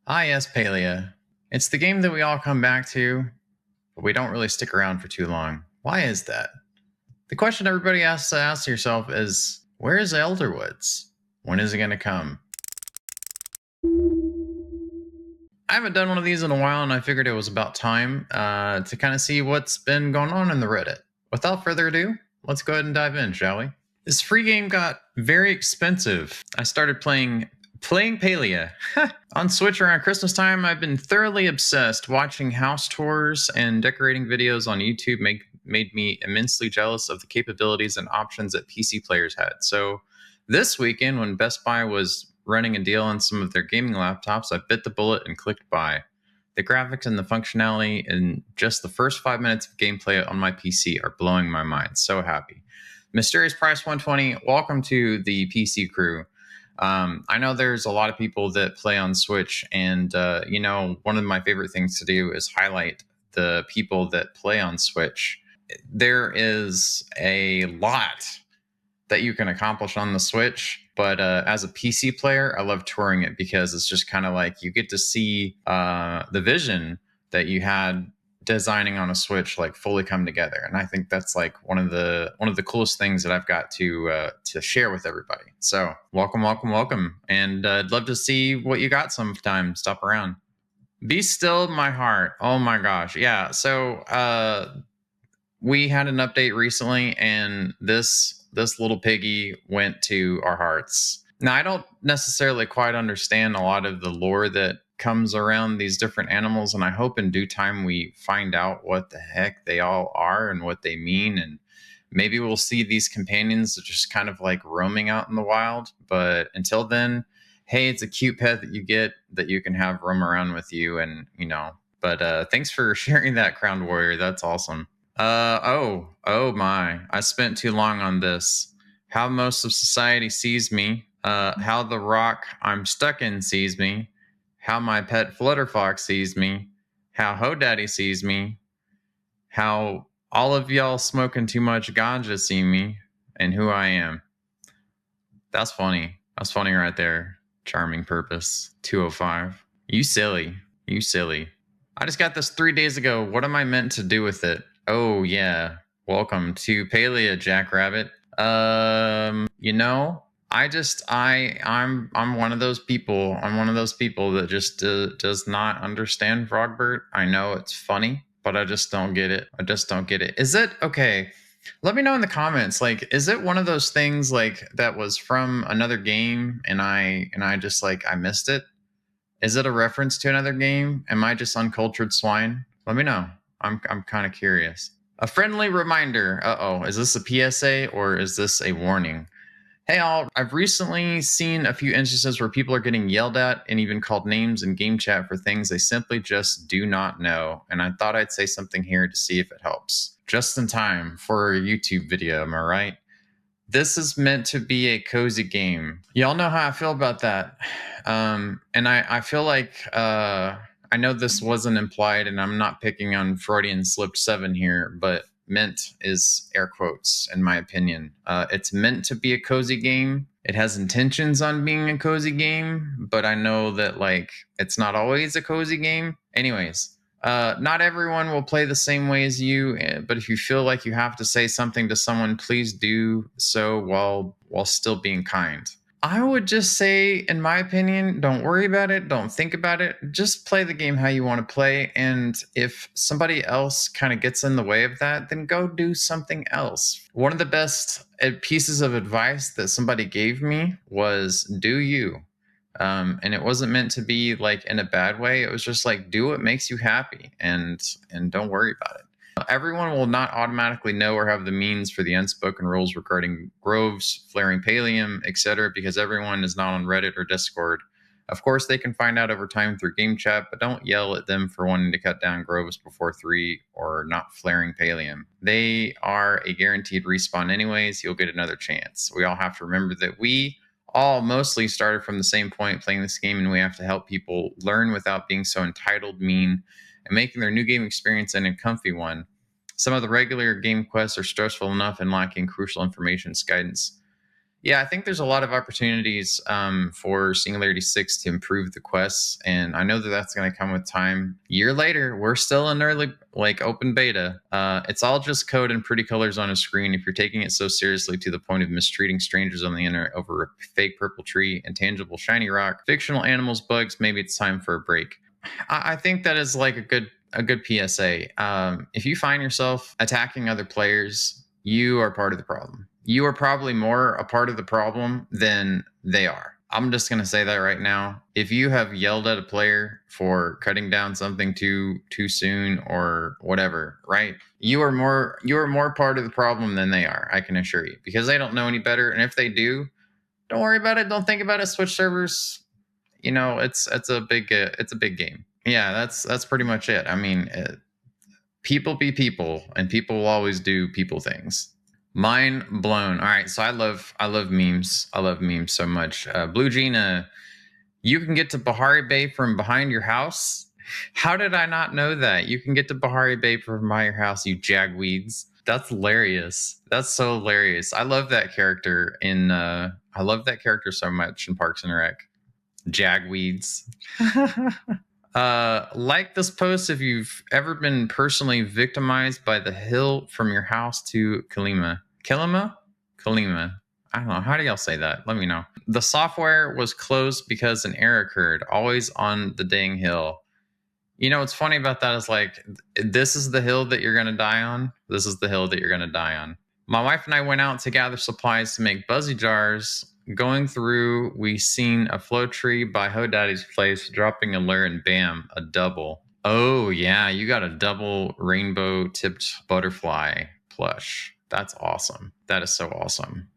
Ah, yes, Palia. It's the game that we all come back to, but we don't really stick around for too long. Why is that? The question everybody has to ask yourself is, where is Elderwoods? When is it going to come? I haven't done one of these in a while, and I figured it was about time to kind of see what's been going on in the Reddit. Without further ado, let's go ahead and dive in, shall we? This free game got very expensive. I started playing Palia. On Switch around Christmas time. I've been thoroughly obsessed. Watching house tours and decorating videos on YouTube made me immensely jealous of the capabilities and options that PC players had. So this weekend, when Best Buy was running a deal on some of their gaming laptops, I bit the bullet and clicked buy. The graphics and the functionality in just the first 5 minutes of gameplay on my PC are blowing my mind. So happy. Mysterious Price 120, welcome to the PC crew. I know there's a lot of people that play on Switch, and one of my favorite things to do is highlight the people that play on Switch. There is a lot that you can accomplish on the Switch, but as a PC player, I love touring it because it's just kind of like you get to see the vision that you had designing on a Switch like fully come together, and I think that's like one of the coolest things that I've got to share with everybody. So welcome, and I'd love to see what you got sometime. Stop around. Be still, my heart. Oh my gosh, yeah. So we had an update recently, and this little piggy went to our hearts. Now, I don't necessarily quite understand a lot of the lore that comes around these different animals, and I hope in due time we find out what the heck they all are and what they mean, and maybe we'll see these companions just kind of like roaming out in the wild. But until then, hey, it's a cute pet that you get that you can have roam around with you, and But thanks for sharing that, Crowned Warrior. That's awesome. Oh my. I spent too long on this. How most of society sees me, how the rock I'm stuck in sees me, how my pet Flutterfox sees me, how HoDaddy sees me, how all of y'all smoking too much ganja see me, and who I am. That's funny. That's funny right there. Charming purpose. 205. You silly. You silly. I just got this 3 days ago. What am I meant to do with it? Oh yeah. Welcome to Palia, Jackrabbit. I'm one of those people. I'm one of those people that just does not understand Frogbert. I know it's funny, but I just don't get it. I just don't get it. Is it okay? Let me know in the comments. Like, is it one of those things like that was from another game and I just like I missed it? Is it a reference to another game? Am I just uncultured swine? Let me know. I'm kind of curious. A friendly reminder. Uh-oh, is this a PSA or is this a warning? Hey all, I've recently seen a few instances where people are getting yelled at and even called names in game chat for things they simply just do not know, and I thought I'd say something here to see if it helps. Just in time for a YouTube video, am I right? This is meant to be a cozy game. Y'all know how I feel about that. And I feel like I know this wasn't implied, and I'm not picking on Freudian slipped 7 here, but meant is air quotes, in my opinion. It's meant to be a cozy game. It has intentions on being a cozy game, but I know that like it's not always a cozy game. Anyways, not everyone will play the same way as you, but if you feel like you have to say something to someone, please do so while still being kind. I would just say, in my opinion, don't worry about it. Don't think about it. Just play the game how you want to play. And if somebody else kind of gets in the way of that, then go do something else. One of the best pieces of advice that somebody gave me was do you. And it wasn't meant to be like in a bad way. It was just like do what makes you happy and don't worry about it. Everyone will not automatically know or have the means for the unspoken rules regarding groves, flaring pallium, etc., because everyone is not on Reddit or Discord. Of course, they can find out over time through game chat, but don't yell at them for wanting to cut down groves before 3 or not flaring pallium. They are a guaranteed respawn anyways. You'll get another chance. We all have to remember that we all mostly started from the same point playing this game, and we have to help people learn without being so entitled, mean, and making their new game experience an uncomfy one. Some of the regular game quests are stressful enough and lacking crucial information guidance. Yeah, I think there's a lot of opportunities for Singularity 6 to improve the quests, and I know that that's going to come with time. Year later, we're still in early, like, open beta. It's all just code and pretty colors on a screen. If you're taking it so seriously to the point of mistreating strangers on the internet over a fake purple tree, intangible shiny rock, fictional animals, bugs, maybe it's time for a break. I think that is like a good PSA. If you find yourself attacking other players, you are part of the problem. You are probably more a part of the problem than they are. I'm just going to say that right now. If you have yelled at a player for cutting down something too soon or whatever, right? You are more part of the problem than they are, I can assure you, because they don't know any better, and if they do, don't worry about it. Don't think about it. Switch servers. You know, it's a big game. Yeah, that's pretty much it. I mean, people be people, and people will always do people things. Mind blown. All right, so I love memes. I love memes so much. Blue Gina, you can get to Bahari Bay from behind your house. How did I not know that? You can get to Bahari Bay from behind your house, you jagweeds. That's hilarious. That's so hilarious. I love that character in. I love that character so much in Parks and Rec. Jagweeds. Like this post if you've ever been personally victimized by the hill from your house to Kalima. Kalima. I don't know. How do y'all say that? Let me know. The software was closed because an error occurred. Always on the dang hill. You know what's funny about that is, like, this is the hill that you're gonna die on. This is the hill that you're gonna die on. My wife and I went out to gather supplies to make buzzy jars. Going through, we seen a flow tree by Hodaddy's place, dropping a lure, and bam, a double. Oh yeah, you got a double rainbow tipped butterfly plush. That's awesome. That is so awesome.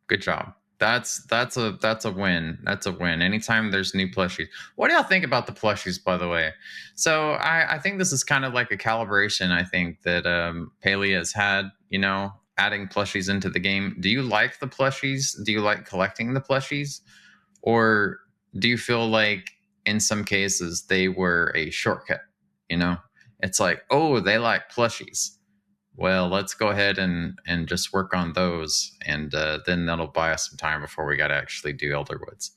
Good job. That's a win. That's a win. Anytime there's new plushies. What do y'all think about the plushies, by the way? So I think this is kind of like a calibration, I think, that Palia has had, you know, adding plushies into the game. Do you like the plushies? Do you like collecting the plushies? Or do you feel like in some cases they were a shortcut? You know? It's like, oh, they like plushies. Well, let's go ahead and just work on those, and then that'll buy us some time before we got to actually do Elderwoods.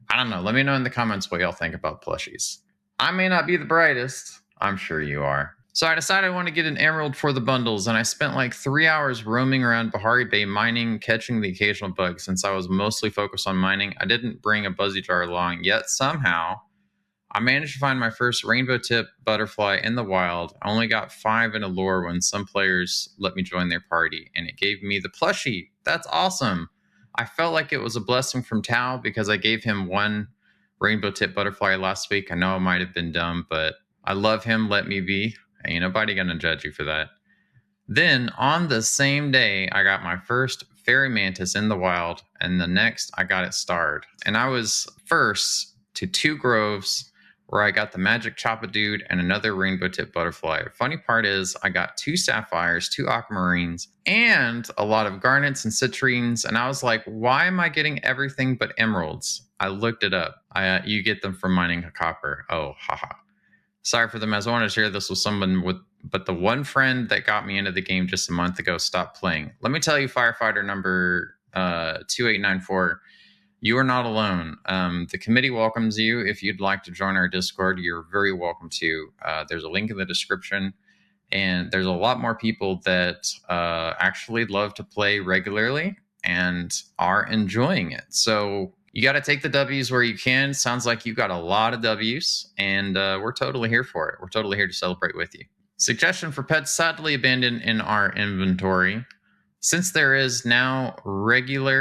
I don't know. Let me know in the comments what y'all think about plushies. I may not be the brightest. I'm sure you are. So I decided I want to get an emerald for the bundles, and I spent like 3 hours roaming around Bahari Bay mining, catching the occasional bug. Since I was mostly focused on mining, I didn't bring a buzzy jar along, yet somehow I managed to find my first rainbow tip butterfly in the wild. I only got 5 in a lure when some players let me join their party, and it gave me the plushie. That's awesome. I felt like it was a blessing from Tao because I gave him 1 rainbow tip butterfly last week. I know I might have been dumb, but I love him. Let me be. Ain't nobody gonna judge you for that. Then on the same day, I got my first fairy mantis in the wild, and the next I got it starred. And I was first to 2 groves where I got the magic Choppadude and another rainbow tip butterfly. Funny part is I got 2 sapphires, 2 aquamarines, and a lot of garnets and citrines. And I was like, why am I getting everything but emeralds? I looked it up. You get them from mining a copper. Oh, haha. Sorry for them, as I wanted to share this with someone but the one friend that got me into the game just a month ago stopped playing. Let me tell you, firefighter number 2894, you are not alone. The committee welcomes you. If you'd like to join our Discord, you're very welcome to. There's a link in the description, and there's a lot more people that actually love to play regularly and are enjoying it. So you got to take the W's where you can. Sounds like you got a lot of W's, and we're totally here for it. We're totally here to celebrate with you. Suggestion for pets sadly abandoned in our inventory. Since there is now regularly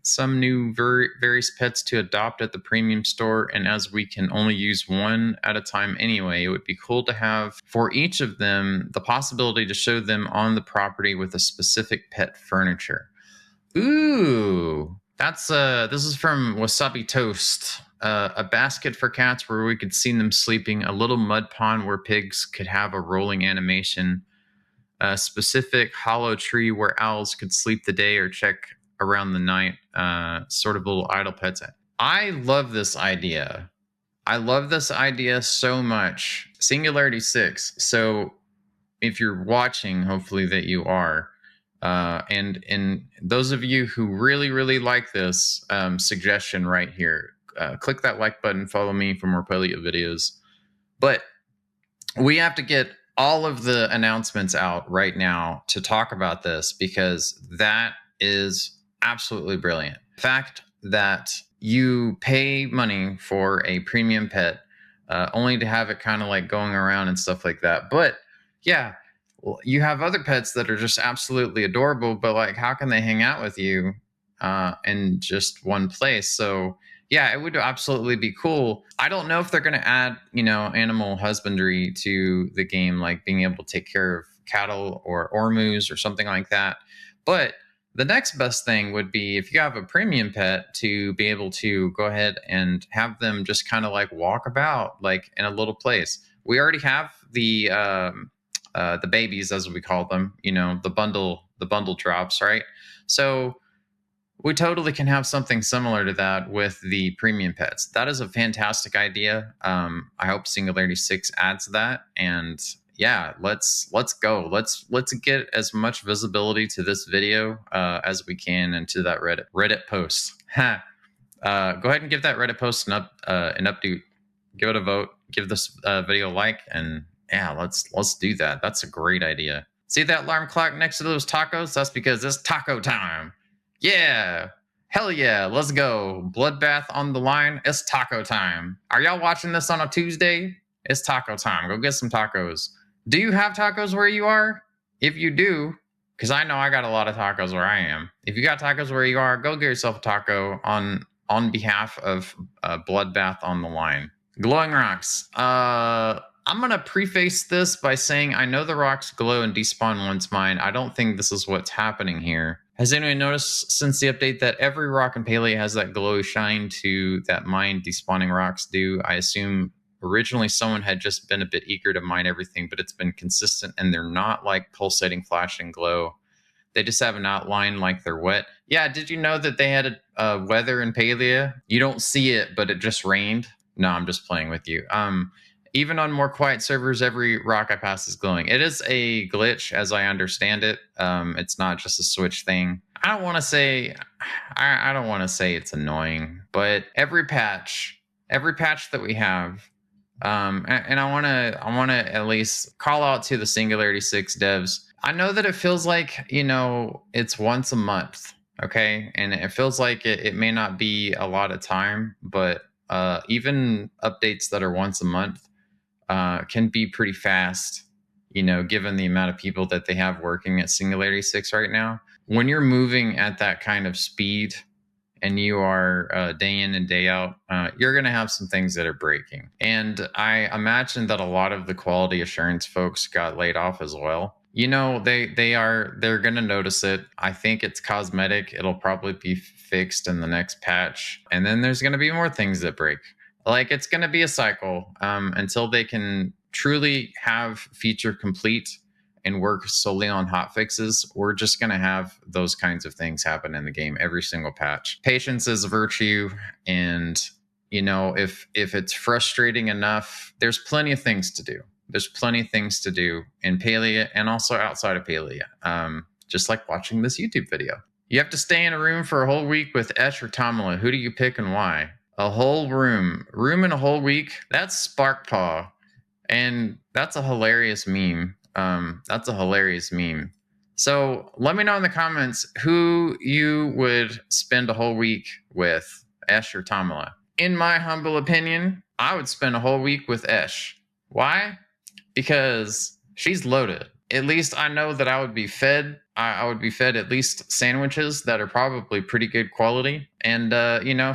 some new various pets to adopt at the premium store, and as we can only use 1 at a time anyway, it would be cool to have for each of them the possibility to show them on the property with a specific pet furniture. Ooh, that's this is from Wasabi Toast. A basket for cats where we could see them sleeping, a little mud pond where pigs could have a rolling animation, a specific hollow tree where owls could sleep the day or check around the night, sort of little idle pets. I love this idea. I love this idea so much. Singularity 6. So if you're watching, hopefully that you are, And those of you who really like this suggestion right here, click that like button, follow me for more paleo videos. But we have to get all of the announcements out right now to talk about this, because that is absolutely brilliant. The fact that you pay money for a premium pet only to have it kind of like going around and stuff like that. But yeah, you have other pets that are just absolutely adorable, but like, how can they hang out with you in just one place? So yeah, it would absolutely be cool. I don't know if they're going to add, animal husbandry to the game, like being able to take care of cattle or ormus or something like that. But the next best thing would be, if you have a premium pet, to be able to go ahead and have them just kind of like walk about like in a little place. We already have the babies, as we call them, the bundle drops, right? So we totally can have something similar to that with the premium pets. That is a fantastic idea. I hope Singularity 6 adds that. And yeah, let's go. Let's get as much visibility to this video as we can, and to that Reddit post. Go ahead and give that Reddit post an update. Give it a vote. Give this video a like, and yeah, let's do that. That's a great idea. See that alarm clock next to those tacos? That's because it's taco time. Yeah. Hell yeah. Let's go. Bloodbath on the line. It's taco time. Are y'all watching this on a Tuesday? It's taco time. Go get some tacos. Do you have tacos where you are? If you do, because I know I got a lot of tacos where I am. If you got tacos where you are, go get yourself a taco on behalf of Bloodbath on the line. Glowing rocks. I'm going to preface this by saying I know the rocks glow and despawn once mined. I don't think this is what's happening here. Has anyone noticed since the update that every rock in Palia has that glowy shine to that mine despawning rocks do? I assume originally someone had just been a bit eager to mine everything, but it's been consistent, and they're not like pulsating, flashing glow. They just have an outline like they're wet. Yeah, did you know that they had a weather in Palia? You don't see it, but it just rained. No, I'm just playing with you. Even on more quiet servers, every rock I pass is glowing. It is a glitch, as I understand it. It's not just a Switch thing. I don't want to say it's annoying, but every patch that we have, and I want to at least call out to the Singularity 6 devs. I know that it feels like, it's once a month, okay? And it feels like it may not be a lot of time, but even updates that are once a month can be pretty fast, given the amount of people that they have working at Singularity 6 right now. When you're moving at that kind of speed and you are day in and day out, you're going to have some things that are breaking. And I imagine that a lot of the quality assurance folks got laid off as well. They're going to notice it. I think it's cosmetic. It'll probably be fixed in the next patch. And then there's going to be more things that break. Like, it's going to be a cycle until they can truly have feature complete and work solely on hot fixes. We're just going to have those kinds of things happen in the game every single patch. Patience is a virtue, and if it's frustrating enough, there's plenty of things to do. There's plenty of things to do in Palia and also outside of Palia, just like watching this YouTube video. You have to stay in a room for a whole week with Esh or Tamala. Who do you pick and why? A whole room in a whole week? That's Sparkpaw, and that's a hilarious meme. So let me know in the comments who you would spend a whole week with, Esh or Tamala. In my humble opinion, I would spend a whole week with Esh. Why? Because she's loaded. At least I know that I would be fed. I would be fed at least sandwiches that are probably pretty good quality. And,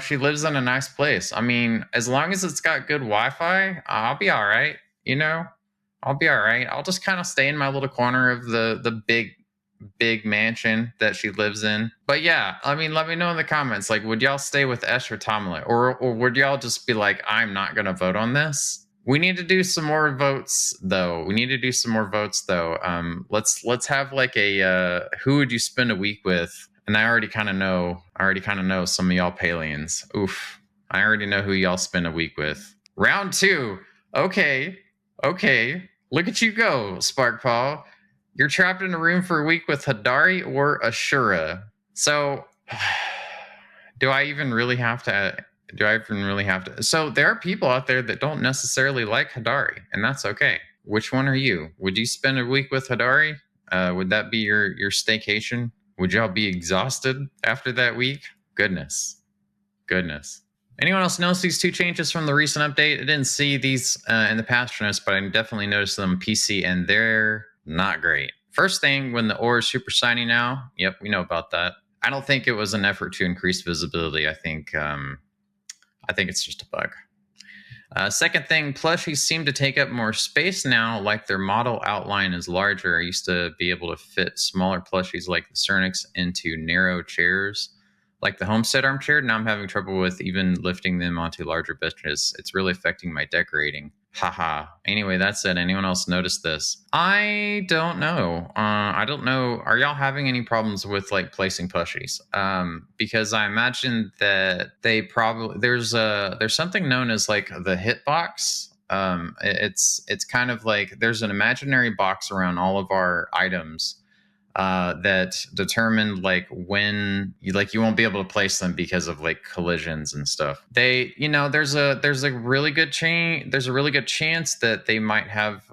she lives in a nice place. I mean, as long as it's got good Wi-Fi, I'll be all right. I'll be all right. I'll just kind of stay in my little corner of the big mansion that she lives in. But yeah, I mean, let me know in the comments, like, would y'all stay with Esh or Tamala? Or would y'all just be like, I'm not going to vote on this? We need to do some more votes, though. Let's have like a who would you spend a week with? And I already kind of know some of y'all Palians. Oof. I already know who y'all spend a week with. Round 2. Okay. Look at you go, Sparkpaw. You're trapped in a room for a week with Hadari or Ashura. So, do I even really have to? So there are people out there that don't necessarily like Hadari, and that's okay. Which one are you? Would you spend a week with Hadari? Would that be your staycation? Would y'all be exhausted after that week? Goodness. Anyone else notice these two changes from the recent update? I didn't see these in the past notes, but I definitely noticed them on PC, and they're not great. First thing, when the ore is super shiny now, yep, we know about that. I don't think it was an effort to increase visibility. I think it's just a bug. Second thing, plushies seem to take up more space now, like their model outline is larger. I used to be able to fit smaller plushies like the Cernix into narrow chairs, like the Homestead armchair. Now I'm having trouble with even lifting them onto larger benches. It's really affecting my decorating. Haha. Anyway, that said, anyone else notice this? I don't know. I don't know. Are y'all having any problems with like placing plushies? Because I imagine that they probably there's something known as like the hitbox. It's kind of like there's an imaginary box around all of our items that determine like when you won't be able to place them because of like collisions and stuff. They, there's a really good chance that they might have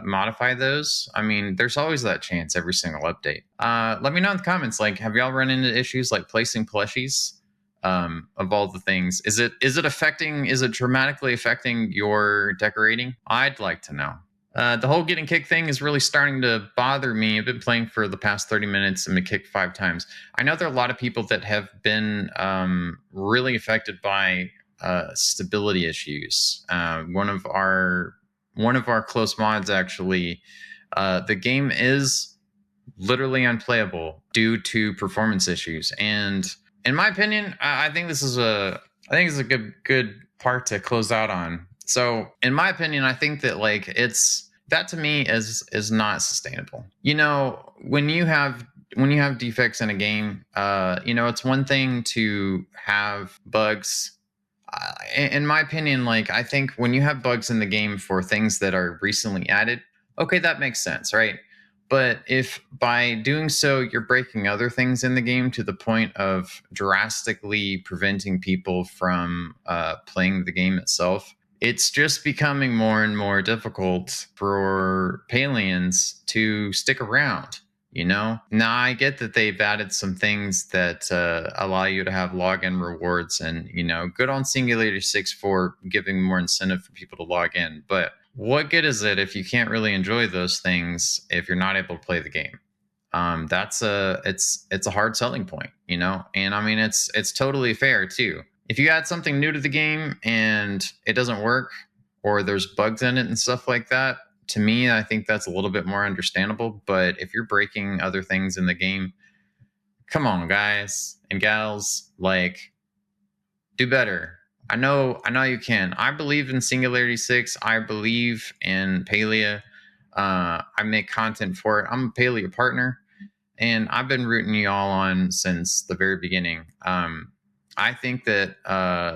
modified those. I mean, there's always that chance every single update. Let me know in the comments, like, have y'all run into issues like placing plushies? Of all the things, is it dramatically affecting your decorating? I'd like to know. The whole getting kicked thing is really starting to bother me. I've been playing for the past 30 minutes and been kicked 5 times. I know there are a lot of people that have been really affected by stability issues. One of our close mods actually, the game is literally unplayable due to performance issues. And in my opinion, I think this is a good part to close out on. So, in my opinion, I think that that to me is not sustainable. When you have defects in a game, it's one thing to have bugs. In my opinion, I think when you have bugs in the game for things that are recently added, okay, that makes sense, right? But if by doing so you're breaking other things in the game to the point of drastically preventing people from playing the game itself, it's just becoming more and more difficult for Palians to stick around. Now I get that they've added some things that allow you to have login rewards, and good on Singularity 6 for giving more incentive for people to log in. But what good is it if you can't really enjoy those things if you're not able to play the game? It's a hard selling point, and I mean it's totally fair too. If you add something new to the game and it doesn't work, or there's bugs in it and stuff like that, to me, I think that's a little bit more understandable. But if you're breaking other things in the game, come on, guys and gals, do better. I know you can. I believe in Singularity 6. I believe in Palia. I make content for it. I'm a Palia partner, and I've been rooting y'all on since the very beginning. I think that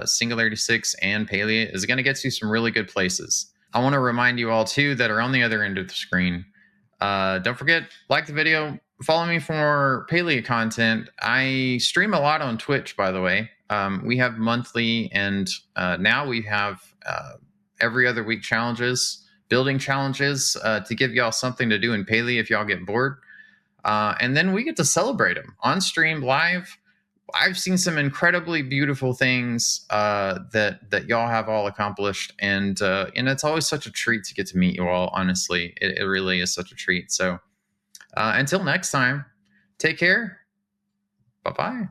Singularity 6 and Palia is going to get you some really good places. I want to remind you all, too, that are on the other end of the screen. Don't forget, like the video, follow me for more Palia content. I stream a lot on Twitch, by the way. We have monthly, and now we have every other week challenges, building challenges to give y'all something to do in Palia if y'all get bored. And then we get to celebrate them on stream live. I've seen some incredibly beautiful things that y'all have all accomplished, and it's always such a treat to get to meet you all. Honestly, it really is such a treat. So until next time, take care. Bye bye.